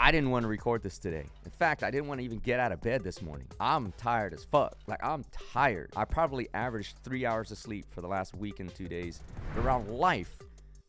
I didn't want to record this today. In fact, I didn't want to even get out of bed this morning. I'm tired as fuck. Like, I'm tired. I probably averaged 3 hours of sleep for the last week and 2 days. But around life,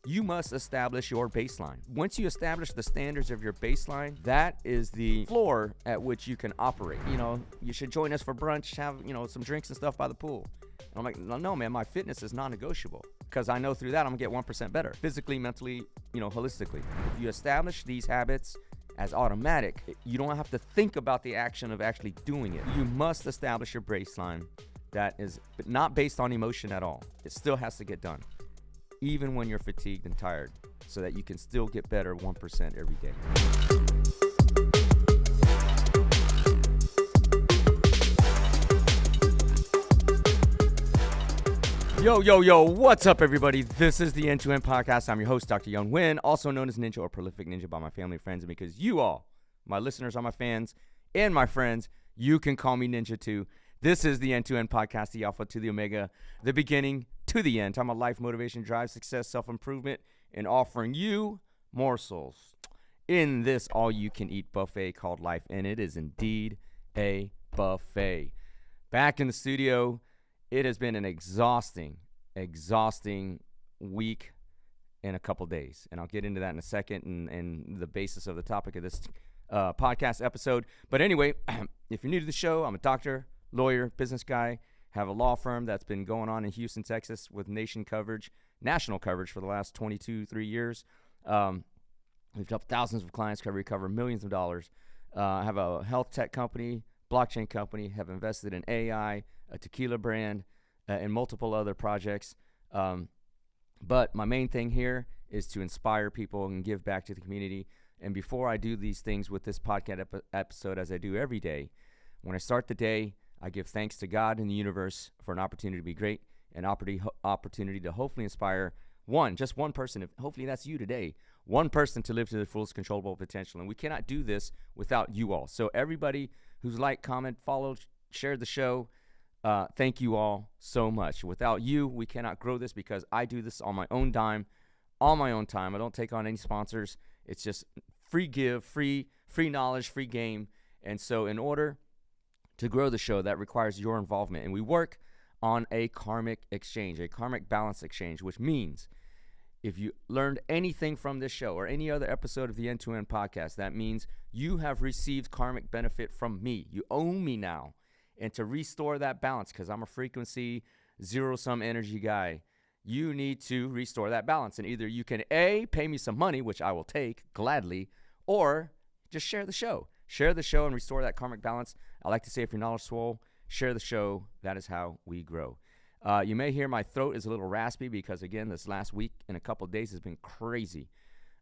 you must establish your baseline. Once you establish the standards of your baseline, that is the floor at which you can operate. You know, you should join us for brunch, have, some drinks and stuff by the pool. And I'm like, no, man, my fitness is non-negotiable because I know through that I'm gonna get 1% better physically, mentally, holistically. If you establish these habits as automatic, you don't have to think about the action of actually doing it. You must establish your baseline that is not based on emotion at all. It still has to get done, even when you're fatigued and tired, so that you can still get better 1% every day. Yo, what's up, everybody? This is the N2N podcast. I'm your host, Dr. N2N, also known as Ninja or Prolific Ninja by my family and friends. And because you all, my listeners, are my fans and my friends, you can call me Ninja too. This is the N2N podcast, the alpha to the omega, the beginning to the end. I'm a life motivation, drive, success, self-improvement, and offering you morsels in this all-you-can-eat buffet called life. And it is indeed a buffet. Back in the studio. It has been an exhausting week and a couple days. And I'll get into that in a second and the basis of the topic of this podcast episode. But anyway, if you're new to the show, I'm a doctor, lawyer, business guy, have a law firm that's been going on in Houston, Texas with national coverage for the last 3 years. We've helped thousands of clients recover millions of dollars. I have a health tech company, blockchain company, have invested in AI, a tequila brand, and multiple other projects. But my main thing here is to inspire people and give back to the community. And before I do these things with this podcast episode, as I do every day, when I start the day, I give thanks to God and the universe for an opportunity to be great, an opportunity to hopefully inspire just one person. Hopefully that's you today. One person to live to their fullest controllable potential. And we cannot do this without you all. So everybody who's liked, comment, followed, shared the show, thank you all so much. Without you, we cannot grow this because I do this on my own dime, on my own time. I don't take on any sponsors. It's just free give, free knowledge, free game. And so in order to grow the show, that requires your involvement. And we work on a karmic exchange, a karmic balance exchange, which means if you learned anything from this show or any other episode of the N2N podcast, that means you have received karmic benefit from me. You own me now. And to restore that balance, because I'm a frequency, zero-sum energy guy, you need to restore that balance. And either you can, A, pay me some money, which I will take gladly, or just share the show. Share the show and restore that karmic balance. I like to say if you're knowledgeable, share the show. That is how we grow. You may hear my throat is a little raspy because, again, this last week and a couple of days has been crazy.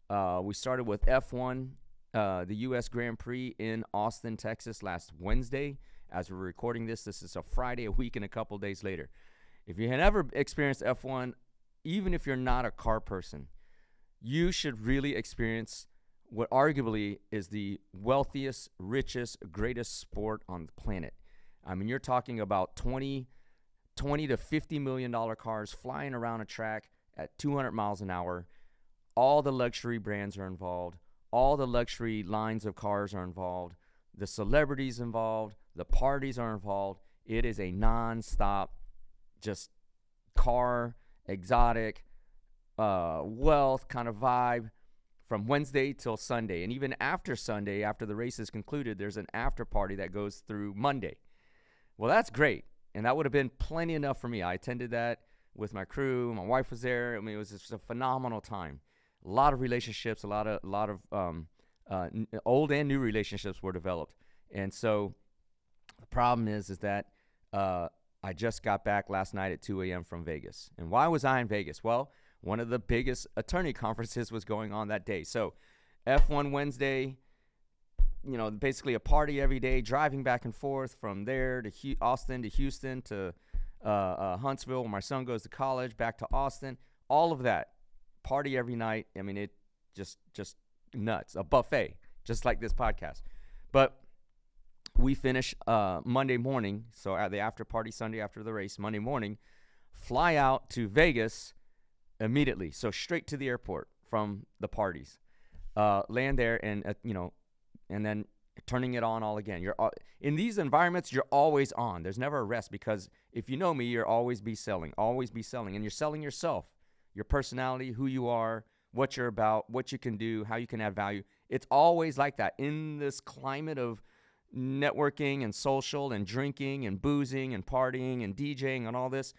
We started with F1, the U.S. Grand Prix in Austin, Texas last Wednesday. As we're recording this is a Friday, a week and a couple of days later. If you had ever experienced F1, even if you're not a car person, you should really experience what arguably is the wealthiest, richest, greatest sport on the planet. I mean, you're talking about 20 to $50 million cars flying around a track at 200 miles an hour. All the luxury brands are involved. All the luxury lines of cars are involved. The celebrities involved. The parties are involved. It is a non-stop, just car, exotic, wealth kind of vibe from Wednesday till Sunday. And even after Sunday, after the race is concluded, there's an after party that goes through Monday. Well, that's great. And that would have been plenty enough for me. I attended that with my crew. My wife was there. I mean, it was just a phenomenal time. A lot of relationships, a lot of old and new relationships were developed. And so the problem is that I just got back last night at 2 a.m. from Vegas. And why was I in Vegas? Well, one of the biggest attorney conferences was going on that day. So F1 Wednesday, basically a party every day, driving back and forth from there to Austin to Houston to Huntsville, where my son goes to college, back to Austin, all of that. Party every night. I mean, it just nuts. A buffet, just like this podcast. But we finish Monday morning, so at the after party Sunday after the race, Monday morning, fly out to Vegas immediately. So straight to the airport from the parties. Land there and, and then turning it on all again. In these environments, you're always on. There's never a rest, because if you know me, you're always be selling, and you're selling yourself, your personality, who you are, what you're about, what you can do, how you can add value. It's always like that in this climate of networking and social and drinking and boozing and partying and DJing and all this.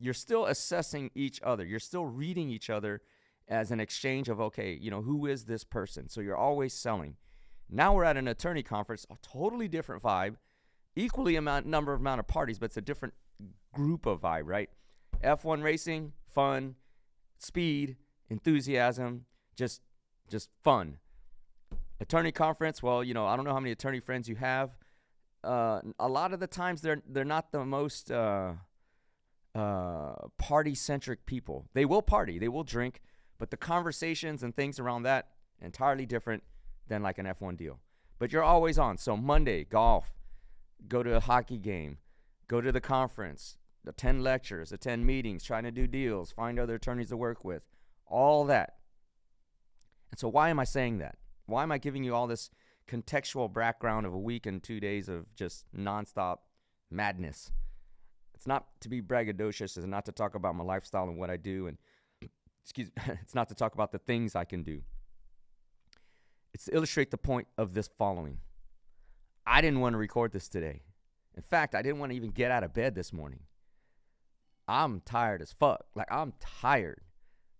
You're still assessing each other. You're still reading each other as an exchange of, okay, who is this person? So you're always selling. Now we're at an attorney conference, a totally different vibe, equally number of parties, but it's a different group of vibe, right? F1 racing, fun, speed, enthusiasm, just fun. Attorney conference, well, I don't know how many attorney friends you have. A lot of the times they're not the most party-centric people. They will party, they will drink, but the conversations and things around that, entirely different than like an F1 deal. But you're always on. So Monday, golf, go to a hockey game, go to the conference, attend lectures, attend meetings, trying to do deals, find other attorneys to work with, all that. And so why am I saying that? Why am I giving you all this contextual background of a week and 2 days of just nonstop madness? It's not to be braggadocious. It's not to talk about my lifestyle and what I do. And it's not to talk about the things I can do. It's to illustrate the point of this following. I didn't want to record this today. In fact, I didn't want to even get out of bed this morning. I'm tired as fuck. Like, I'm tired.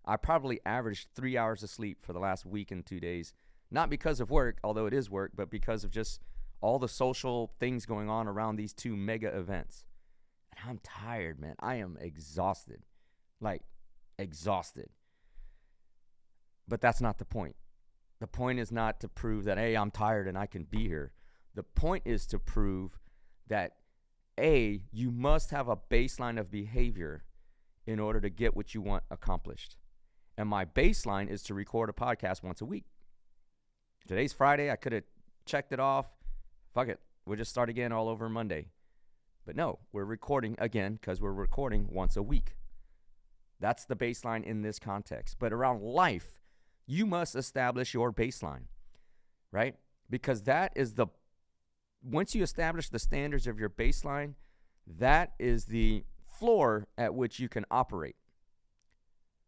I probably averaged 3 hours of sleep for the last week and 2 days. Not because of work, although it is work, but because of just all the social things going on around these two mega events. And I'm tired, man. I am exhausted. Like, exhausted. But that's not the point. The point is not to prove that, hey, I'm tired and I can be here. The point is to prove that, A, you must have a baseline of behavior in order to get what you want accomplished. And my baseline is to record a podcast once a week. Today's Friday. I could have checked it off. Fuck it. We'll just start again all over Monday. But no, we're recording again because we're recording once a week. That's the baseline in this context. But around life, you must establish your baseline, right? Because that is once you establish the standards of your baseline, that is the floor at which you can operate.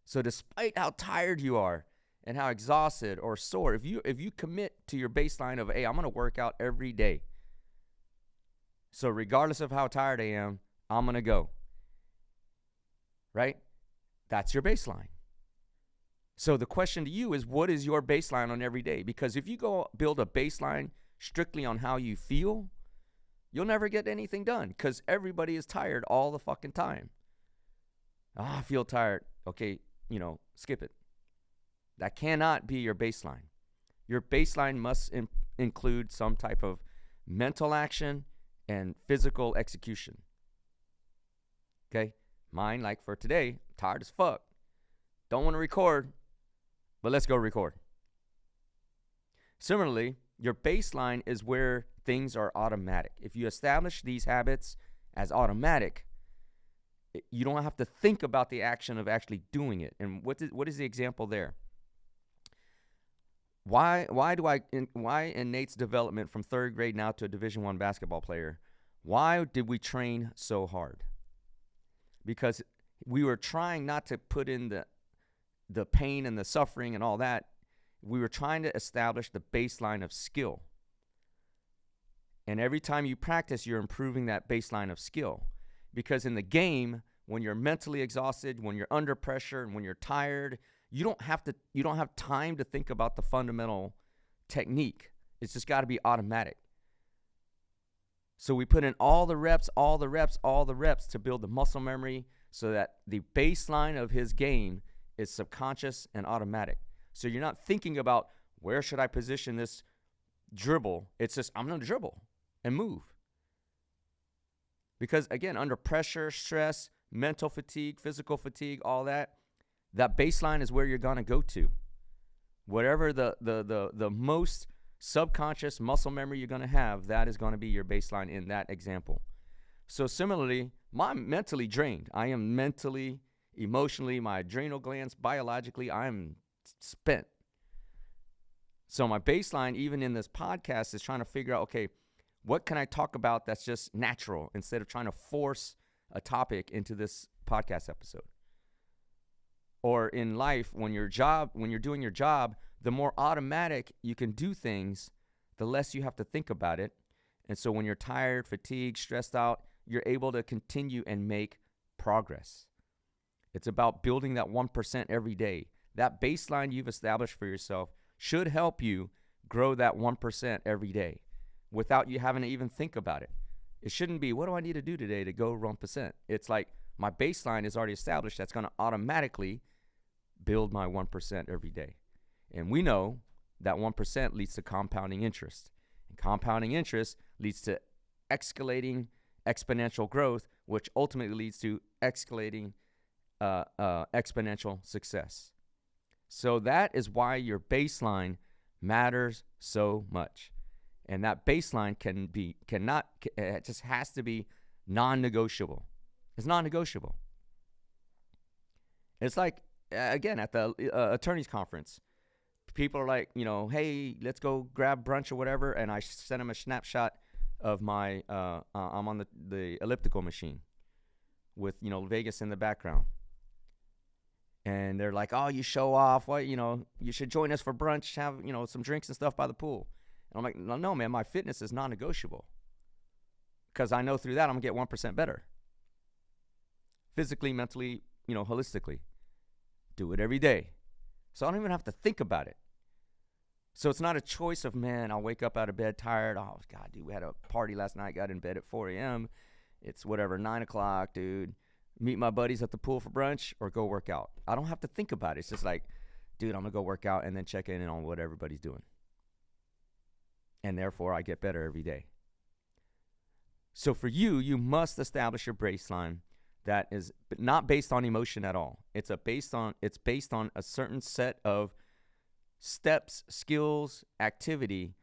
So despite how tired you are and how exhausted or sore, if you commit to your baseline of, hey, I'm going to work out every day. So regardless of how tired I am, I'm going to go. Right? That's your baseline. So the question to you is, what is your baseline on every day? Because if you go build a baseline strictly on how you feel, you'll never get anything done because everybody is tired all the fucking time. I feel tired. Okay, skip it. That cannot be your baseline. Your baseline must include some type of mental action and physical execution. Okay? Mine, like for today, tired as fuck. Don't want to record, but let's go record. Similarly, your baseline is where things are automatic. If you establish these habits as automatic, you don't have to think about the action of actually doing it. And what is the example there? Why in Nate's development from third grade now to a Division I basketball player, why did we train so hard? Because we were trying not to put in the pain and the suffering and all that. We were trying to establish the baseline of skill. And every time you practice, you're improving that baseline of skill. Because in the game, when you're mentally exhausted, when you're under pressure, and when you're tired, you don't have time to think about the fundamental technique. It's just got to be automatic. So we put in all the reps to build the muscle memory so that the baseline of his game is subconscious and automatic. So you're not thinking about where should I position this dribble. It's just I'm going to dribble and move. Because again, under pressure, stress, mental fatigue, physical fatigue, all that baseline is where you're going to go to. Whatever the most subconscious muscle memory you're going to have, that is going to be your baseline in that example. So similarly, I'm mentally drained. I am mentally, emotionally, my adrenal glands, biologically, I'm spent. So my baseline, even in this podcast, is trying to figure out, okay, what can I talk about that's just natural instead of trying to force a topic into this podcast episode? Or in life, when you're doing your job, the more automatic you can do things, the less you have to think about it. And so when you're tired, fatigued, stressed out, you're able to continue and make progress. It's about building that 1% every day. That baseline you've established for yourself should help you grow that 1% every day without you having to even think about it. It shouldn't be, what do I need to do today to go 1%? It's like my baseline is already established. That's going to automatically build my 1% every day. And we know that 1% leads to compounding interest. And compounding interest leads to escalating exponential growth, which ultimately leads to escalating exponential success. So that is why your baseline matters so much. And that baseline it just has to be non-negotiable. It's non-negotiable. It's like, again, at the attorney's conference, people are like, hey, let's go grab brunch or whatever. And I send them a snapshot of my, I'm on the elliptical machine with, Vegas in the background. And they're like, oh, you show off. What, you should join us for brunch, have, some drinks and stuff by the pool. And I'm like, no, man, my fitness is non-negotiable. Because I know through that I'm going to get 1% better. Physically, mentally, holistically. Do it every day. So I don't even have to think about it. So it's not a choice of, man, I'll wake up out of bed tired. Oh, God, dude, we had a party last night. Got in bed at 4 a.m. It's 9 o'clock, dude. Meet my buddies at the pool for brunch or go work out. I don't have to think about it. It's just like, dude, I'm going to go work out and then check in on what everybody's doing. And therefore, I get better every day. So for you, you must establish your baseline that is not based on emotion at all. It's based on a certain set of steps, skills, activity,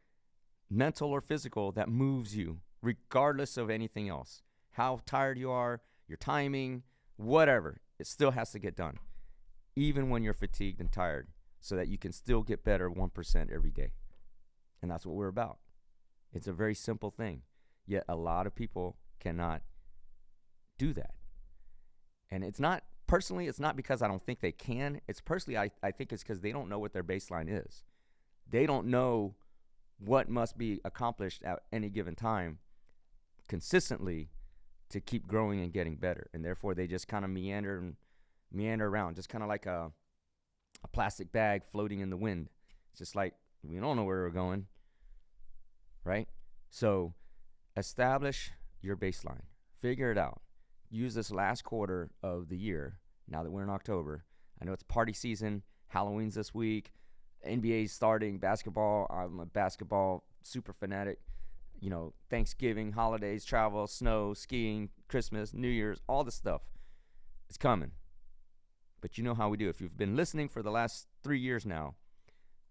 mental or physical, that moves you regardless of anything else. How tired you are, your timing, whatever, it still has to get done, even when you're fatigued and tired, so that you can still get better 1% every day. And that's what we're about. It's a very simple thing, yet a lot of people cannot do that. And it's not because I don't think they can. It's personally, I think it's because they don't know what their baseline is. They don't know what must be accomplished at any given time consistently to keep growing and getting better. And therefore, they just kind of meander around, just kind of like a plastic bag floating in the wind. It's just like, we don't know where we're going, right? So establish your baseline. Figure it out. Use this last quarter of the year, now that we're in October. I know it's party season. Halloween's this week. NBA's starting. Basketball. I'm a basketball super fanatic. Thanksgiving, holidays, travel, snow, skiing, Christmas, New Year's, all this stuff. It's coming. But you know how we do. If you've been listening for the last 3 years now,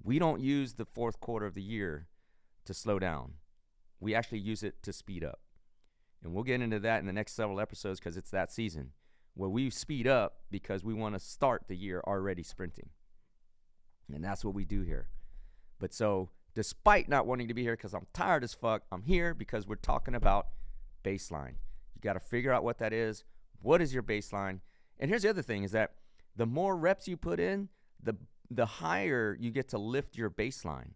we don't use the fourth quarter of the year to slow down. We actually use it to speed up. And we'll get into that in the next several episodes because it's that season where we speed up because we want to start the year already sprinting. And that's what we do here. But so, despite not wanting to be here because I'm tired as fuck, I'm here because we're talking about baseline. You got to figure out what that is. What is your baseline? And here's the other thing is that the more reps you put in, the higher you get to lift your baseline.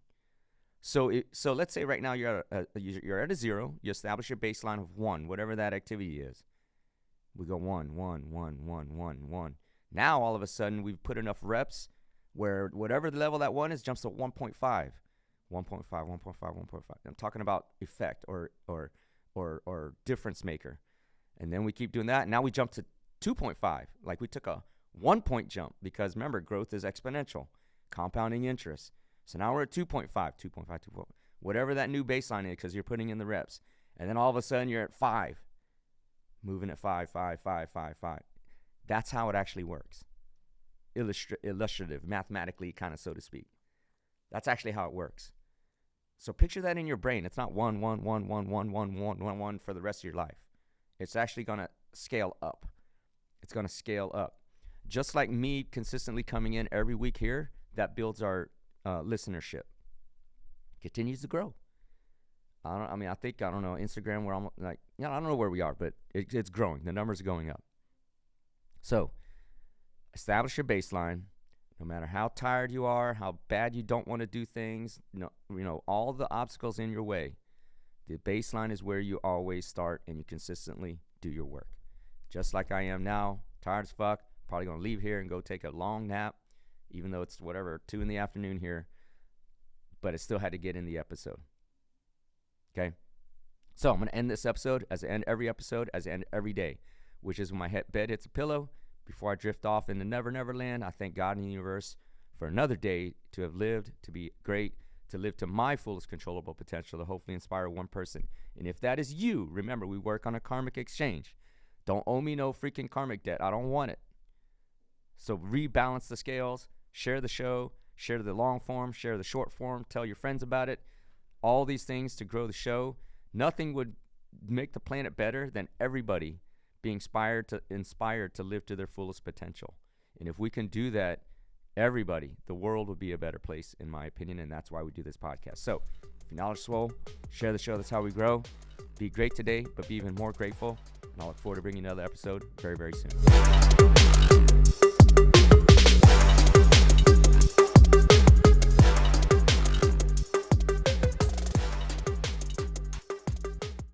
So let's say right now you're at a 0. You establish your baseline of 1, whatever that activity is. We go 1, 1, 1, 1, 1, 1. Now all of a sudden we've put enough reps where whatever the level that 1 is jumps to 1.5, 1.5, 1.5, 1.5. I'm talking about effect or difference maker. And then we keep doing that. Now we jump to 2.5. Like we took a 1-point jump because remember, growth is exponential, compounding interest. So now we're at 2.5, 2.5, whatever that new baseline is because you're putting in the reps. And then all of a sudden you're at 5, moving at 5, 5, 5, 5, 5. That's how it actually works. Illustrative, mathematically, kind of, so to speak. That's actually how it works. So picture that in your brain. It's not 1, 1, 1, 1, 1, 1, 1, 1, 1 for the rest of your life. It's actually going to scale up. It's going to scale up. Just like me consistently coming in every week here, that builds our listenership. continues to grow. I don't know, Instagram, where I'm like, I don't know where we are, but it's growing. The numbers are going up. So establish your baseline. No matter how tired you are, how bad you don't want to do things, all the obstacles in your way, the baseline is where you always start, and you consistently do your work. Just like I am now, tired as fuck, probably going to leave here and go take a long nap, even though it's 2 in the afternoon here, but I still had to get in the episode. Okay? So I'm going to end this episode, as I end every episode, as I end every day, which is when my bed hits a pillow. Before I drift off into Never Never Land, I thank God and the universe for another day to have lived, to be great, to live to my fullest controllable potential, to hopefully inspire one person. And if that is you, remember, we work on a karmic exchange. Don't owe me no freaking karmic debt. I don't want it. So rebalance the scales, share the show, share the long form, share the short form, tell your friends about it. All these things to grow the show. Nothing would make the planet better than everybody being inspired to live to their fullest potential. And if we can do that, everybody, the world would be a better place, in my opinion, and that's why we do this podcast. So if you're knowledge swole, share the show. That's how we grow. Be great today, but be even more grateful. And I'll look forward to bringing another episode very, very soon.